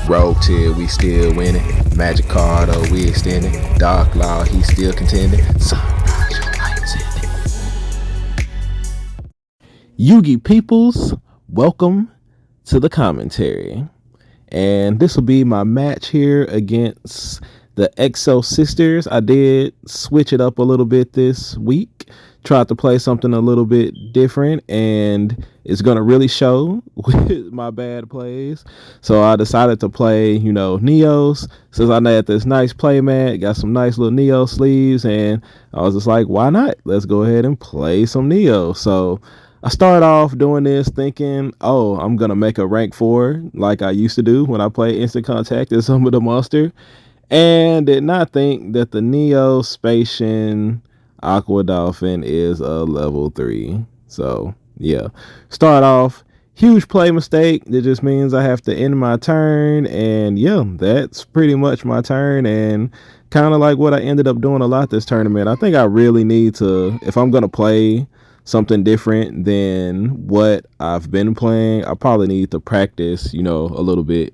Rogue Tier, we still winning. Magic Card, oh, we extending. Dark Law, he still contending. Sunrise, your lights in. Yugi peoples, welcome to the commentary. And this will be my match here against the Exosisters. I did switch it up a little bit this week. Tried to play something a little bit different, and it's going to really show with my bad plays. So I decided to play, Neos. Since I had this nice play mat, got some nice little Neo sleeves, and I was just like, why not? Let's go ahead and play some Neo. So I started off doing this thinking, oh, I'm going to make a rank 4 like I used to do when I play Instant Contact as some of the monster, and did not think that the Neo Spacian Aqua Dolphin is a level 3. So yeah, start off, huge play mistake. That just means I have to end my turn, and yeah, that's pretty much my turn, and kind of like what I ended up doing a lot this tournament. I think I really need to, if I'm gonna play something different than what I've been playing, I probably need to practice, a little bit,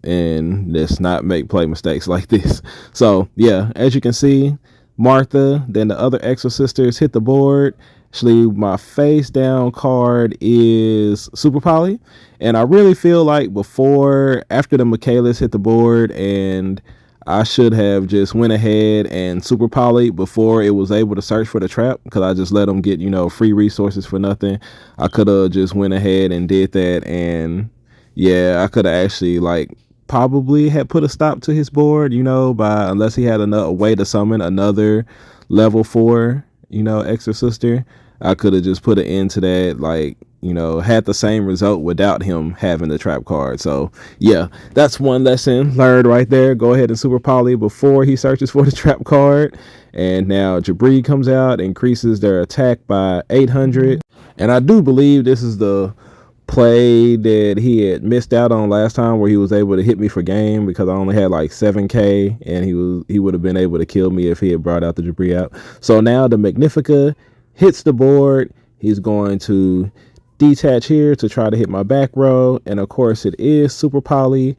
and just not make play mistakes like this. So yeah, as you can see, Martha, then the other Exosisters hit the board. Actually, my face down card is Super Poly, and I really feel like after the Michaelis hit the board, and I should have just went ahead and Super Poly before it was able to search for the trap, because I just let them get, free resources for nothing. I could have just went ahead and did that, and yeah, I could have actually probably had put a stop to his board, unless he had a way to summon another level 4, Exosister. I could have just put an end to that, had the same result without him having the trap card. So yeah, that's one lesson learned right there. Go ahead and Super Poly before he searches for the trap card. And now Jabri comes out, increases their attack by 800. And I do believe this is the play that he had missed out on last time, where he was able to hit me for game, because I only had 7k, and he would have been able to kill me if he had brought out the Jabri out. So now the Magnifica hits the board. He's going to detach here to try to hit my back row, and of course it is Super Poly,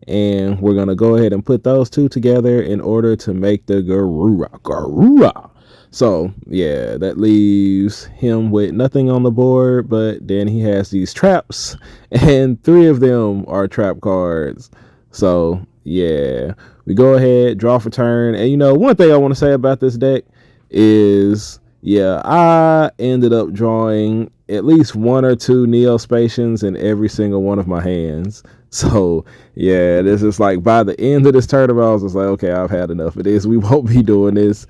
and we're gonna go ahead and put those two together in order to make the Garura. So yeah, that leaves him with nothing on the board, but then he has these traps, and 3 of them are trap cards. So yeah, we go ahead, draw for turn. And one thing I want to say about this deck is, yeah, I ended up drawing at least 1 or 2 Neo Spacians in every single one of my hands. So yeah, this is by the end of this tournament, I was just like, okay, I've had enough of this. We won't be doing this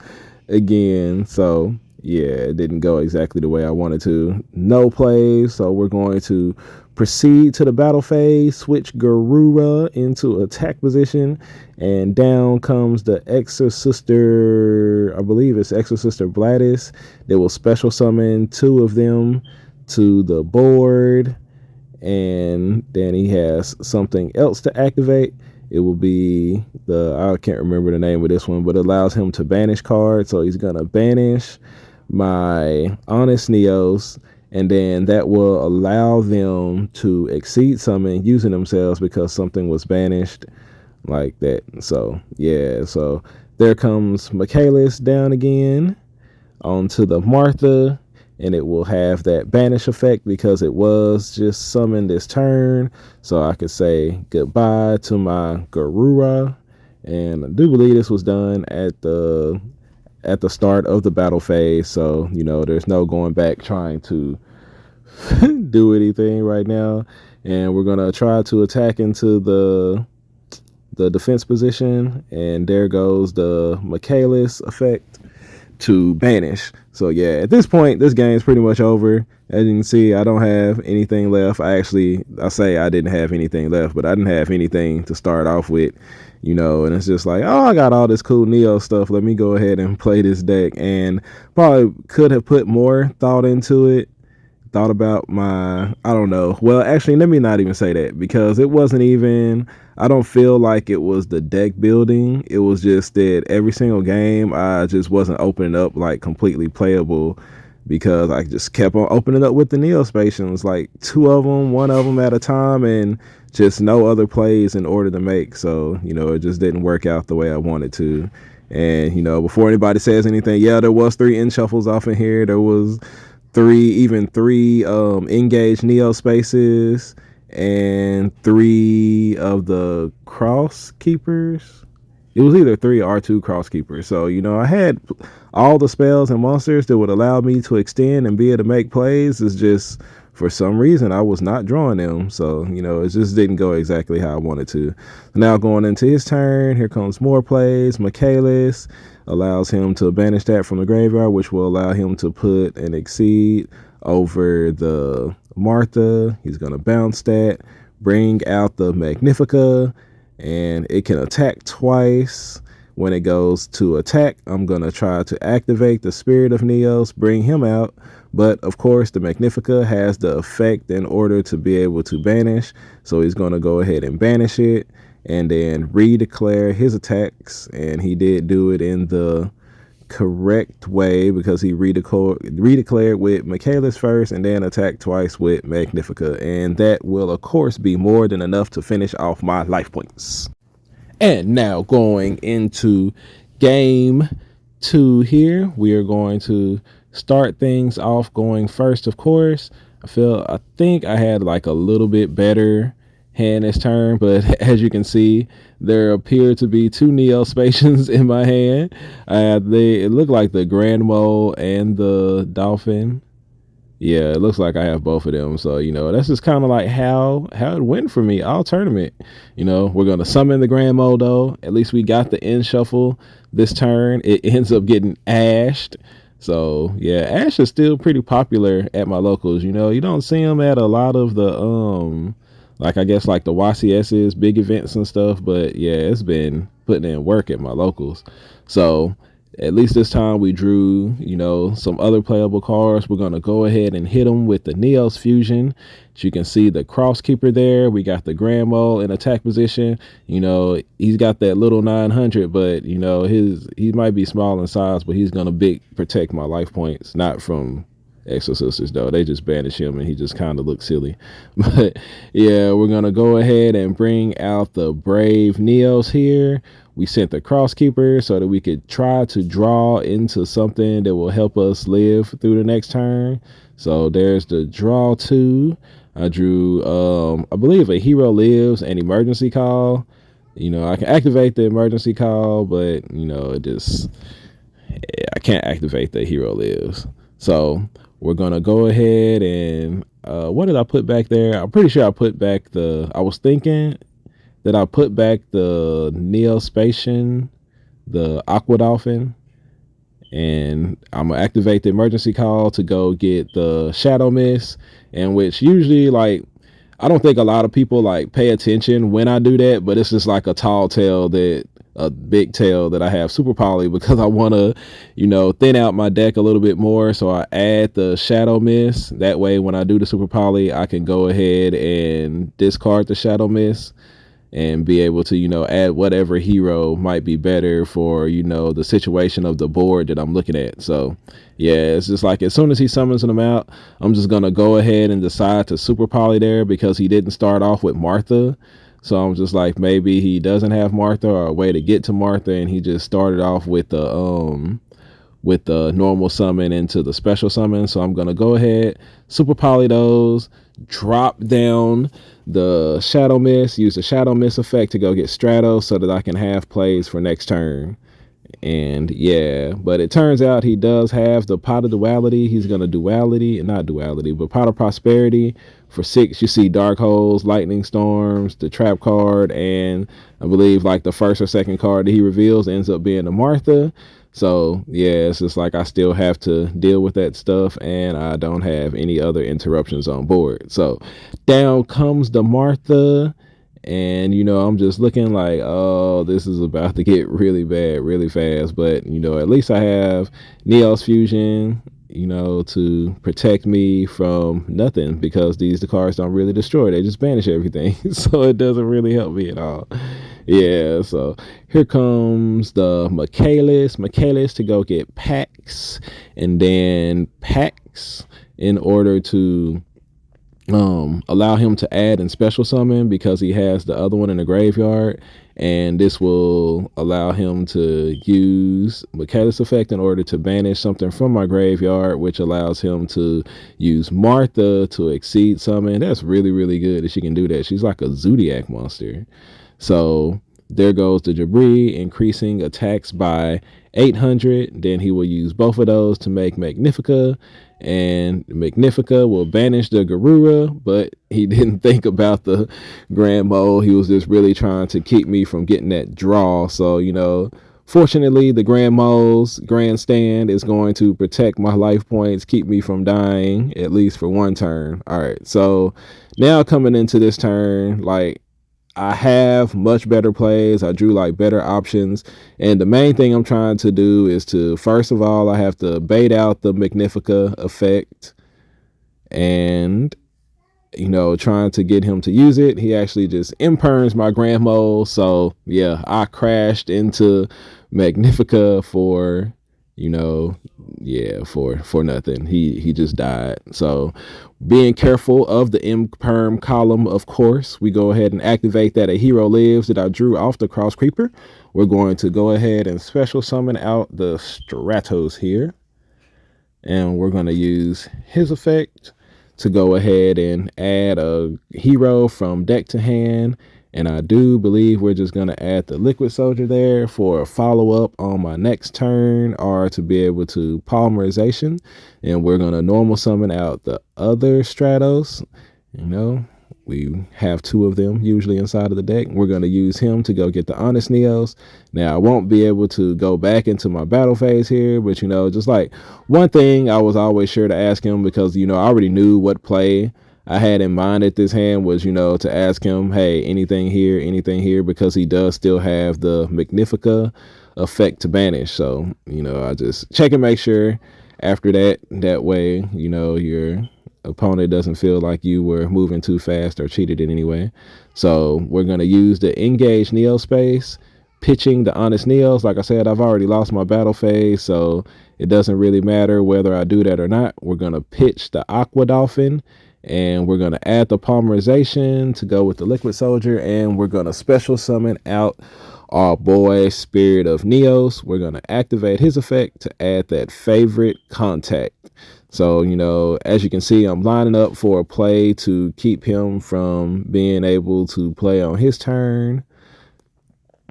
again. So yeah, it didn't go exactly the way I wanted to. No plays, so we're going to proceed to the battle phase, switch Garura into attack position, and down comes the Exosister. I believe it's Exosister Bladis. They will special summon 2 of them to the board, and then he has something else to activate. It will be I can't remember the name of this one, but it allows him to banish cards. So he's going to banish my Honest Neos, and then that will allow them to exceed summon using themselves because something was banished like that. So yeah, so there comes Michaelis down again onto the Martha, and it will have that banish effect because it was just summoned this turn. So I could say goodbye to my Garura, and I do believe this was done at the start of the battle phase. So there's no going back trying to do anything right now. And we're gonna try to attack into the defense position, and there goes the Michaelis effect to banish. So yeah, at this point, this game is pretty much over. As you can see, I don't have anything left. I say I didn't have anything left, but I didn't have anything to start off with, and it's just like, oh, I got all this cool Neo stuff. Let me go ahead and play this deck, and probably could have put more thought into it. Thought about I don't know. Well, actually, let me not even say that, because it wasn't even, I don't feel like it was the deck building. It was just that every single game, I just wasn't opening up completely playable because I just kept on opening up with the Neo Spacians, like two of them, one of them at a time, and just no other plays in order to make. So, it just didn't work out the way I wanted to. And, before anybody says anything, yeah, there was 3 in shuffles off in here. There was three engaged Neo Spaces and 3 of the cross keepers. It was either 3 or 2 cross keepers. So, I had all the spells and monsters that would allow me to extend and be able to make plays. It's just, for some reason, I was not drawing them. So, it just didn't go exactly how I wanted to. Now going into his turn, here comes more plays. Michaelis allows him to banish that from the graveyard, which will allow him to put an Exceed over the Martha. He's going to bounce that, bring out the Magnifica, and it can attack twice. When it goes to attack, I'm going to try to activate the Spirit of Neos, bring him out. But, of course, the Magnifica has the effect in order to be able to banish. So he's going to go ahead and banish it and then redeclare his attacks. And he did do it in the correct way because he redeclared with Michaelis first and then attacked twice with Magnifica. And that will, of course, be more than enough to finish off my life points. And now going into game 2 here, we are going to start things off going first, of course. I think I had like a little bit better hand this turn, but as you can see, there appear to be 2 Neo Spacians in my hand. It looked like the Grand Mole and the Dolphin. Yeah, it looks like I have both of them. So, that's just kind of like how it went for me all tournament. We're going to summon the Grand Mole, though. At least we got the end shuffle this turn. It ends up getting ashed. So, yeah, ash is still pretty popular at my locals. You don't see them at a lot of the, I guess like the YCS's big events and stuff. But, yeah, it's been putting in work at my locals. So, at least this time we drew, some other playable cards. We're going to go ahead and hit them with the Neos Fusion. As you can see the Cross Keeper there. We got the Grand Mole in attack position. He's got that little 900, but, he might be small in size, but he's going to protect my life points. Not from Exosisters, though. They just banish him and he just kind of looks silly. But, yeah, we're going to go ahead and bring out the Brave Neos here. We sent the Cross Keeper so that we could try to draw into something that will help us live through the next turn. So there's the draw 2. I drew, I believe a Hero Lives and Emergency Call. I can activate the Emergency Call, but, I can't activate the Hero Lives. So we're going to go ahead and, what did I put back there? I'm pretty sure I put back I was thinking that I put back the Neo Spacian, the Aqua Dolphin, and I'm gonna activate the emergency call to go get the Shadow Mist, and which usually, I don't think a lot of people pay attention when I do that, but it's just like a big tail that I have super poly because I want to, thin out my deck a little bit more. So I add the Shadow Mist. That way, when I do the super poly, I can go ahead and discard the Shadow Mist and be able to, add whatever hero might be better for, the situation of the board that I'm looking at. So, yeah, it's just like as soon as he summons them out, I'm just going to go ahead and decide to super poly there because he didn't start off with Martha. So I'm just like, maybe he doesn't have Martha or a way to get to Martha, and he just started off with the normal summon into the special summon. So I'm going to go ahead, super poly those, drop down the Shadow Mist, use the Shadow Mist effect to go get Stratos so that I can have plays for next turn. And yeah, but it turns out he does have the Pot of Duality. He's going to but Pot of Prosperity. For 6, you see Dark Holes, Lightning Storms, the Trap card, and I believe the first or second card that he reveals ends up being the Martha. So yeah, it's just I still have to deal with that stuff, and I don't have any other interruptions on board. So down comes the Martha, and I'm just looking oh, this is about to get really bad really fast. But at least I have Neos Fusion, to protect me from nothing, because the cards don't really destroy, they just banish everything. So it doesn't really help me at all. Yeah, so here comes the Michaelis to go get Pax, and then Pax in order to allow him to add and special summon because he has the other one in the graveyard, and this will allow him to use Michaelis effect in order to banish something from my graveyard, which allows him to use Martha to exceed summon. That's really good that she can do that. She's like a Zodiac monster. So there goes the Jabri, increasing attacks by 800. Then he will use both of those to make Magnifica, and Magnifica will banish the Garura, but he didn't think about the Grand Mole. He was just really trying to keep me from getting that draw. So, fortunately, the Grand Mole's Grandstand is going to protect my life points, keep me from dying, at least for one turn. All right, so now coming into this turn, like, I have much better plays. I drew like better options. And the main thing I'm trying to do is to, first of all, I have to bait out the Magnifica effect and, trying to get him to use it. He actually just imperms my Grand Mole. So yeah, I crashed into Magnifica for, for nothing. He just died. So being careful of the imperm column, of course, we go ahead and activate that a hero lives that I drew off the Cross Creeper. We're going to go ahead and special summon out the Stratos here, and we're going to use his effect to go ahead and add a hero from deck to hand. And I do believe we're just going to add the Liquid Soldier there for a follow-up on my next turn, or to be able to polymerization. And we're going to normal summon out the other Stratos. We have two of them usually inside of the deck. We're going to use him to go get the Honest Neos. Now, I won't be able to go back into my battle phase here, but, just like one thing I was always sure to ask him, because, I already knew what play I had in mind at this hand was, to ask him, hey, anything here, because he does still have the Magnifica effect to banish. So, I just check and make sure after that way, your opponent doesn't feel like you were moving too fast or cheated in any way. So we're going to use the engage Neo space, pitching the Honest Neos. Like I said, I've already lost my battle phase, so it doesn't really matter whether I do that or not. We're going to pitch the Aqua Dolphin, and we're going to add the polymerization to go with the Liquid Soldier, and we're going to special summon out our boy Spirit of Neos. We're going to activate his effect to add that favorite contact. So, as you can see, I'm lining up for a play to keep him from being able to play on his turn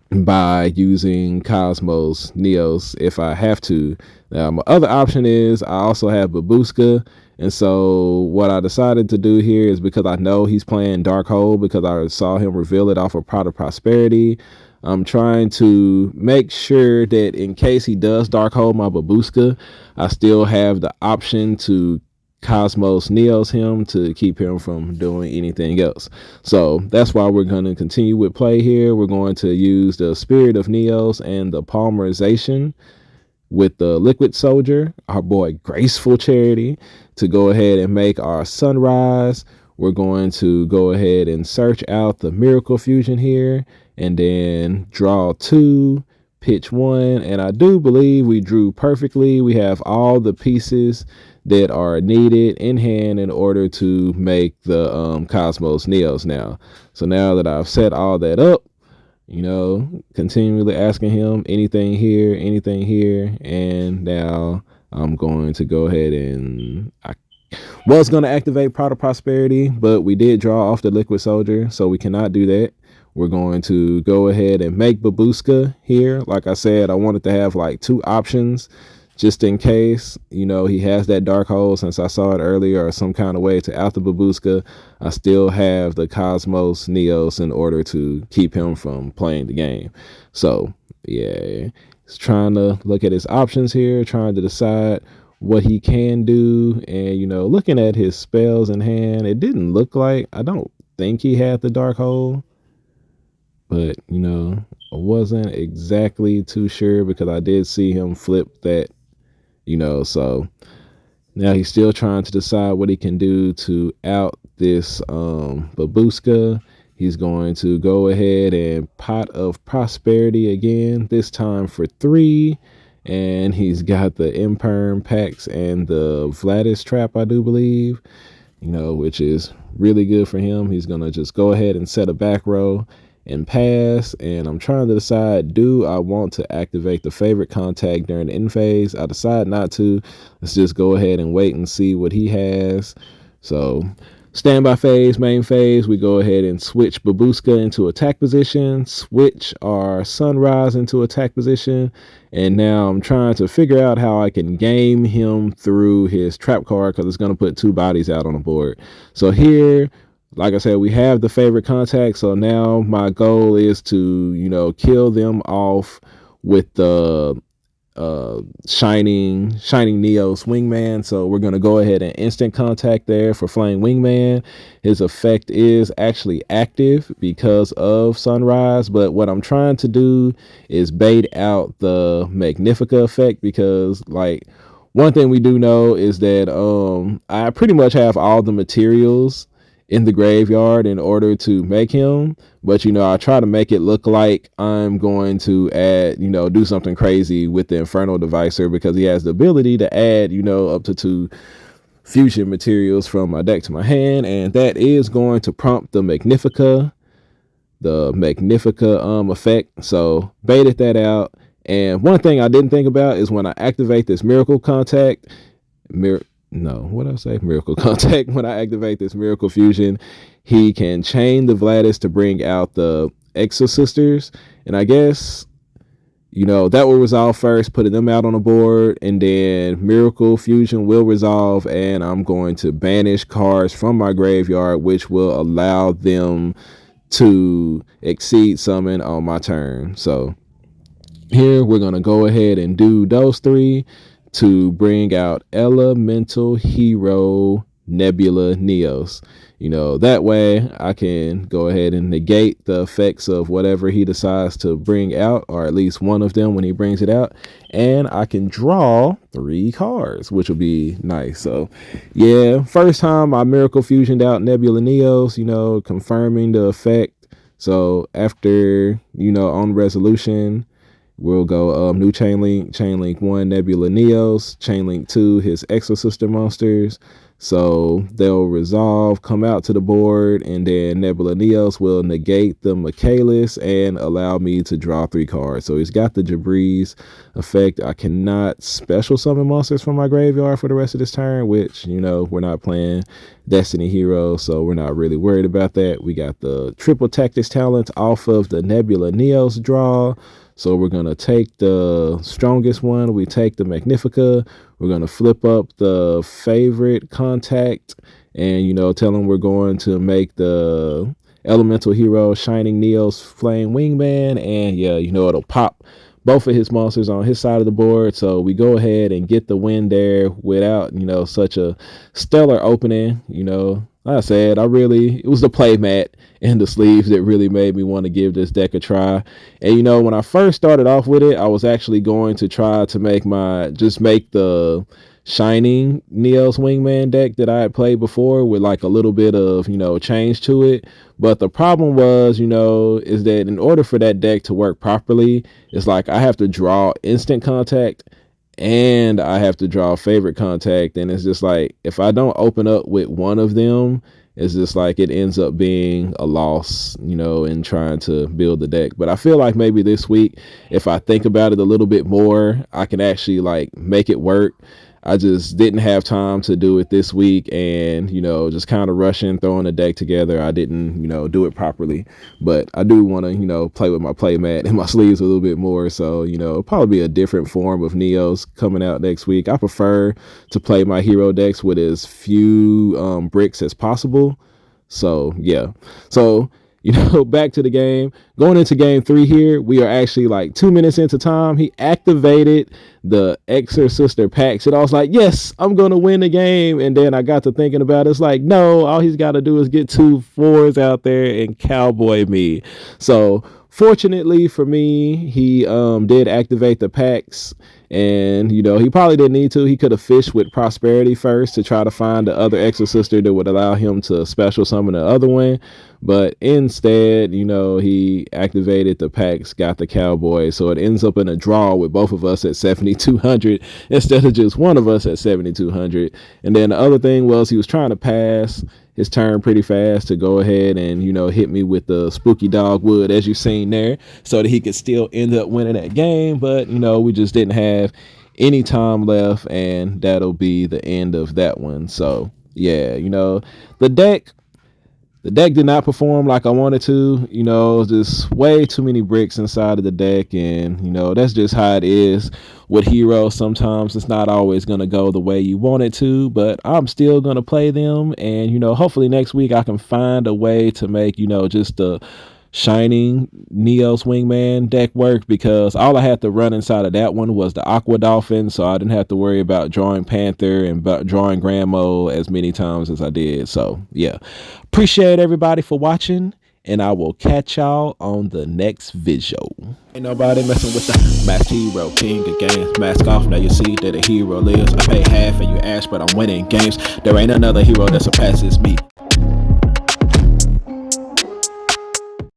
by using Cosmos Neos if I have to. Now, my other option is I also have Babushka. And so what I decided to do here is, because I know he's playing Dark Hole, because I saw him reveal it off of Pride of Prosperity, I'm trying to make sure that in case he does Dark Hole my Babushka, I still have the option to Cosmos Neos him to keep him from doing anything else. So that's why we're going to continue with play here. We're going to use the Spirit of Neos and the polymerization with the Liquid Soldier, our boy Graceful Charity, to go ahead and make our Sunrise. We're going to go ahead and search out the Miracle Fusion here, and then draw 2, pitch 1, and I do believe we drew perfectly. We have all the pieces that are needed in hand in order to make the Cosmos Neos now. So now that I've set all that up, continually asking him anything here, and now I'm going to go ahead and I was going to activate Pride of Prosperity, but we did draw off the Liquid Soldier, so we cannot do that. We're going to go ahead and make Babushka here. Like I said, I wanted to have like 2 options just in case, he has that Dark Hole, since I saw it earlier, or some kind of way to out the Babushka. I still have the Cosmos Neos in order to keep him from playing the game. So, yeah, he's trying to look at his options here, trying to decide what he can do. And, looking at his spells in hand, it didn't look like, I don't think he had the Dark Hole. But, I wasn't exactly too sure, because I did see him flip that, so now he's still trying to decide what he can do to out this Babushka. He's going to go ahead and Pot of Prosperity again, this time for 3. And he's got the Imperm packs and the Vladis trap, I do believe, which is really good for him. He's going to just go ahead and set a back row and pass. And I'm trying to decide, do I want to activate the favorite contact during the end phase? I decide not to. Let's just go ahead and wait and see what he has. So standby phase, main phase, we go ahead and switch Babushka into attack position, switch our Sunrise into attack position, and now I'm trying to figure out how I can game him through his trap card, because it's going to put 2 bodies out on the board. So here, like I said, we have the favorite contact, so now my goal is to, kill them off with the shining Neos Wingman. So we're going to go ahead and instant contact there for Flame Wingman. His effect is actually active because of Sunrise, but what I'm trying to do is bait out the Magnifica effect, because one thing we do know is that I pretty much have all the materials in the graveyard in order to make him, but I try to make it look like I'm going to add, do something crazy with the Infernal Devicer, because he has the ability to add, up to 2 fusion materials from my deck to my hand, and that is going to prompt the Magnifica effect. So baited that out. And one thing I didn't think about is when I activate this Miracle Contact, Miracle Contact. When I activate this Miracle Fusion, he can chain the Vladis to bring out the Exosisters. And I guess, that will resolve first, putting them out on the board, and then Miracle Fusion will resolve, and I'm going to banish cards from my graveyard, which will allow them to exceed summon on my turn. So here we're going to go ahead and do those 3 to bring out Elemental Hero Nebula Neos. That way I can go ahead and negate the effects of whatever he decides to bring out, or at least one of them when he brings it out, and I can draw 3 cards, which will be nice. So yeah, first time I Miracle Fusioned out Nebula Neos, confirming the effect. So after, on resolution, we'll go new Chainlink 1 Nebula Neos, Chainlink 2 his Exosister monsters. So they'll resolve, come out to the board, and then Nebula Neos will negate the Michaelis and allow me to draw 3 cards. So he's got the Jabriz effect. I cannot special summon monsters from my graveyard for the rest of this turn, which, we're not playing Destiny Heroes, so we're not really worried about that. We got the triple Tactics talent off of the Nebula Neos draw. So we're going to take the strongest one. We take the Magnifica. We're going to flip up the favorite contact and, tell them we're going to make the Elemental Hero Shining Neos Flame Wingman. And yeah, it'll pop both of his monsters on his side of the board. So we go ahead and get the win there without, such a stellar opening. Like I said, it was the play mat and the sleeves that really made me want to give this deck a try. And, when I first started off with it, I was actually going to try to make the Shining Neos Wingman deck that I had played before with a little bit of, change to it. But the problem was, is that in order for that deck to work properly, it's I have to draw instant contact and I have to draw favorite contact, and it's just if I don't open up with one of them, it's just it ends up being a loss, in trying to build the deck. But I feel maybe this week, if I think about it a little bit more, I can actually make it work. I just didn't have time to do it this week, and just kind of rushing, throwing the deck together. I didn't do it properly, but I do want to play with my play mat and my sleeves a little bit more. So it'll probably be a different form of Neos coming out next week. I prefer to play my hero decks with as few bricks as possible. So yeah, back to the game. Going into game 3 here, we are actually 2 minutes into time. He activated the Exosister packs, and I was yes, I'm going to win the game. And then I got to thinking about it. It's no, all he's got to do is get 2 4s out there and cowboy me. So fortunately for me, he did activate the packs. And, he probably didn't need to. He could have fished with Prosperity first to try to find the other Exosister that would allow him to special summon the other one. But instead, you know, he activated the packs, got the Cowboys. So it ends up in a draw with both of us at 7,200 instead of just one of us at 7,200. And then the other thing was he was trying to pass his turn pretty fast to go ahead and, you know, hit me with the spooky dogwood, as you've seen there, so that he could still end up winning that game. But, you know, we just didn't have any time left, and that'll be the end of that one. So, yeah, you know, the deck did not perform like I wanted to. You know, just way too many bricks inside of the deck, and, you know, that's just how it is with heroes. Sometimes it's not always going to go the way you want it to, but I'm still going to play them. And, you know, hopefully next week I can find a way to make, you know, just the Shining Neos Wingman deck work, because all I had to run inside of that one was the Aqua Dolphin, so I didn't have to worry about drawing Panther and drawing Grand Mode as many times as I did. So yeah, appreciate everybody for watching, and I will catch y'all on the next video. Ain't nobody messing with the masked hero, king of games. Mask off, now you see that a hero lives. I pay half and you ask, but I'm winning games. There ain't another hero that surpasses me.